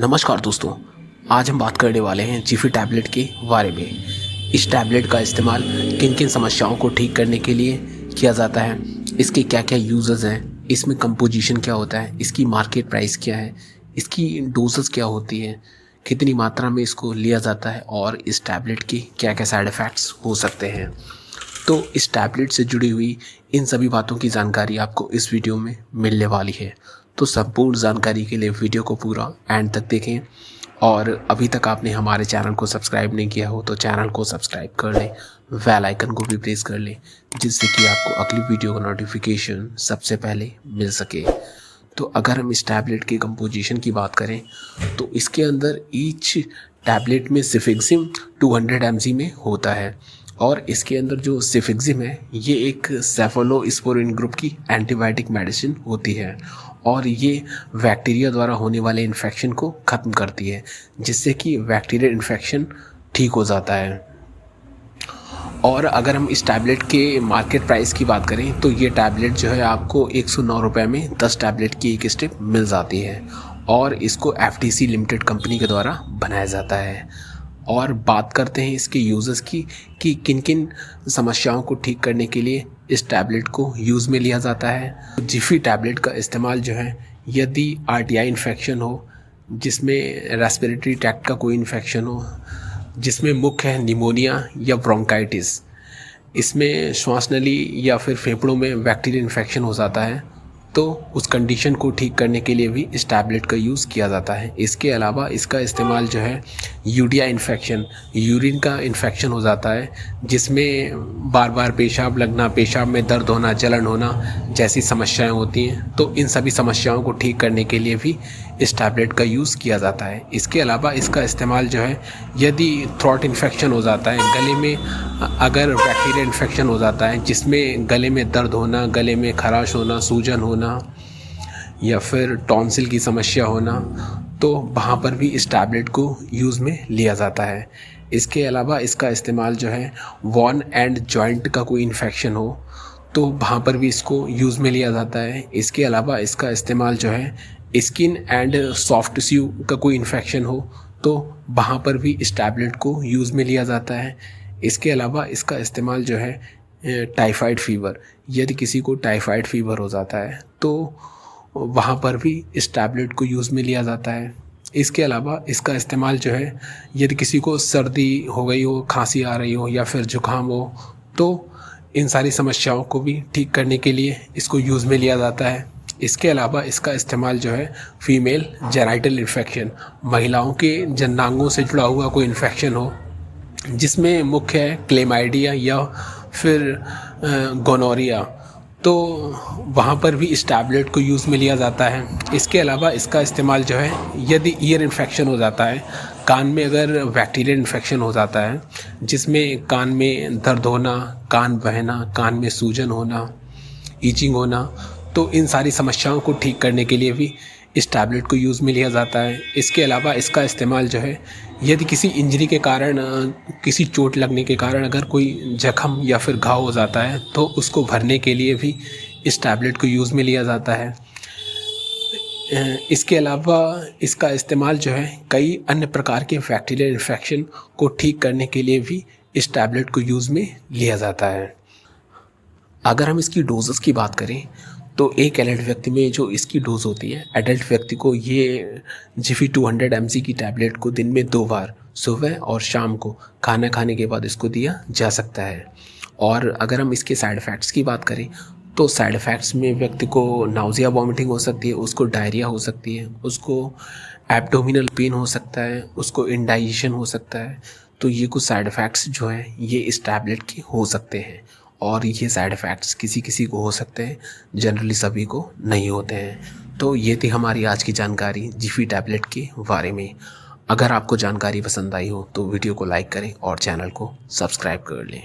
नमस्कार दोस्तों, आज हम बात करने वाले हैं जिफी टैबलेट के बारे में। इस टैबलेट का इस्तेमाल किन किन समस्याओं को ठीक करने के लिए किया जाता है, इसके क्या क्या यूजेस हैं, इसमें कंपोजिशन क्या होता है, इसकी मार्केट प्राइस क्या है, इसकी डोजेस क्या होती है, कितनी मात्रा में इसको लिया जाता है और इस टैबलेट के क्या क्या साइड इफ़ेक्ट्स हो सकते हैं। तो इस टैबलेट से जुड़ी हुई इन सभी बातों की जानकारी आपको इस वीडियो में मिलने वाली है। तो संपूर्ण जानकारी के लिए वीडियो को पूरा एंड तक देखें और अभी तक आपने हमारे चैनल को सब्सक्राइब नहीं किया हो तो चैनल को सब्सक्राइब कर लें, बेल आइकन को भी प्रेस कर लें, जिससे कि आपको अगली वीडियो का नोटिफिकेशन सबसे पहले मिल सके। तो अगर हम इस टैबलेट के कंपोजिशन की बात करें तो इसके अंदर ईच टैबलेट में सिफिक्सिम 200 mg में होता है और इसके अंदर जो सिफिक्सिम है ये एक सेफलोस्पोरिन ग्रुप की एंटीबायोटिक मेडिसिन होती है और ये बैक्टीरिया द्वारा होने वाले इन्फेक्शन को ख़त्म करती है, जिससे कि बैक्टीरियल इन्फेक्शन ठीक हो जाता है। और अगर हम इस टैबलेट के मार्केट प्राइस की बात करें तो ये टैबलेट जो है आपको 109 रुपये में 10 टैबलेट की एक स्ट्रिप मिल जाती है और इसको FDC लिमिटेड कंपनी के द्वारा बनाया जाता है। और बात करते हैं इसके यूज़र्स की कि किन किन समस्याओं को ठीक करने के लिए इस टैबलेट को यूज़ में लिया जाता है। जिफी टैबलेट का इस्तेमाल जो है यदि RTI इन्फेक्शन हो, जिसमें रेस्पिरेटरी ट्रैक्ट का कोई इन्फेक्शन हो, जिसमें मुख्य है निमोनिया या ब्रोंकाइटिस, इसमें श्वास नली या फिर फेफड़ों में बैक्टीरियल इन्फेक्शन हो जाता है, तो उस कंडीशन को ठीक करने के लिए भी इस टैबलेट का यूज़ किया जाता है। इसके अलावा इसका इस्तेमाल जो है UTI इन्फेक्शन, यूरिन का इन्फेक्शन हो जाता है, जिसमें बार बार पेशाब लगना, पेशाब में दर्द होना, जलन होना जैसी समस्याएं होती हैं, तो इन सभी समस्याओं को ठीक करने के लिए भी इस टैबलेट का यूज़ किया जाता है। इसके अलावा इसका इस्तेमाल जो है यदि थ्रोट इन्फेक्शन हो जाता है, गले में अगर बैक्टीरियल इन्फेक्शन हो जाता है जिसमें गले में दर्द होना, गले में खराश होना, सूजन होना या फिर टॉन्सिल की समस्या होना, तो वहाँ पर भी इस टैबलेट को यूज़ में लिया जाता है। इसके अलावा इसका इस्तेमाल जो है वॉन एंड जॉइंट का कोई इन्फेक्शन हो तो वहाँ पर भी इसको यूज़ में लिया जाता है। इसके अलावा इसका इस्तेमाल जो है स्किन एंड सॉफ्ट टिश्यू का कोई इन्फेक्शन हो तो वहाँ पर भी इस टैबलेट को यूज़ में लिया जाता है। इसके अलावा इसका इस्तेमाल जो है टाइफाइड फीवर, यदि किसी को टाइफाइड फीवर हो जाता है तो वहाँ पर भी इस टैबलेट को यूज़ में लिया जाता है। इसके अलावा इसका इस्तेमाल जो है यदि किसी को सर्दी हो गई हो, खांसी आ रही हो या फिर जुकाम हो, तो इन सारी समस्याओं को भी ठीक करने के लिए इसको यूज़ में लिया जाता है। इसके अलावा इसका इस्तेमाल जो है फीमेल जेनिटल इन्फेक्शन, महिलाओं के जननांगों से जुड़ा हुआ कोई इन्फेक्शन हो, जिसमें मुख्य है क्लेमाइडिया या फिर गोनोरिया, तो वहाँ पर भी इस टैबलेट को यूज़ में लिया जाता है। इसके अलावा इसका इस्तेमाल जो है यदि ईयर इन्फेक्शन हो जाता है, कान में अगर बैक्टीरियल इन्फेक्शन हो जाता है जिसमें कान में दर्द होना, कान बहना, कान में सूजन होना, ईचिंग होना, तो इन सारी समस्याओं को ठीक करने के लिए भी इस टैबलेट को यूज़ में लिया जाता है। इसके अलावा इसका इस्तेमाल जो है यदि किसी इंजरी के कारण, किसी चोट लगने के कारण अगर कोई जख्म या फिर घाव हो जाता है तो उसको भरने के लिए भी इस टैबलेट को यूज़ में लिया जाता है। इसके अलावा इसका इस्तेमाल जो है कई अन्य प्रकार के बैक्टीरियल इन्फेक्शन को ठीक करने के लिए भी इस टैबलेट को यूज़ में लिया जाता है। अगर हम इसकी डोजेस की बात करें तो एक एडल्ट व्यक्ति में जो इसकी डोज होती है, एडल्ट व्यक्ति को ये जिफी 200 mg की टैबलेट को दिन में 2 बार, सुबह और शाम को खाना खाने के बाद इसको दिया जा सकता है। और अगर हम इसके साइड इफ़ेक्ट्स की बात करें तो साइड इफ़ेक्ट्स में व्यक्ति को नाउजिया वॉमिटिंग हो सकती है, उसको डायरिया हो सकती है, उसको एब्डोमिनल पेन हो सकता है, उसको इंडाइजेशन हो सकता है। तो ये कुछ साइड इफ़ेक्ट्स जो हैं ये इस टैबलेट के हो सकते हैं और ये साइड इफ़ेक्ट्स किसी किसी को हो सकते हैं, जनरली सभी को नहीं होते हैं। तो ये थी हमारी आज की जानकारी जिफी टैबलेट के बारे में। अगर आपको जानकारी पसंद आई हो तो वीडियो को लाइक करें और चैनल को सब्सक्राइब कर लें।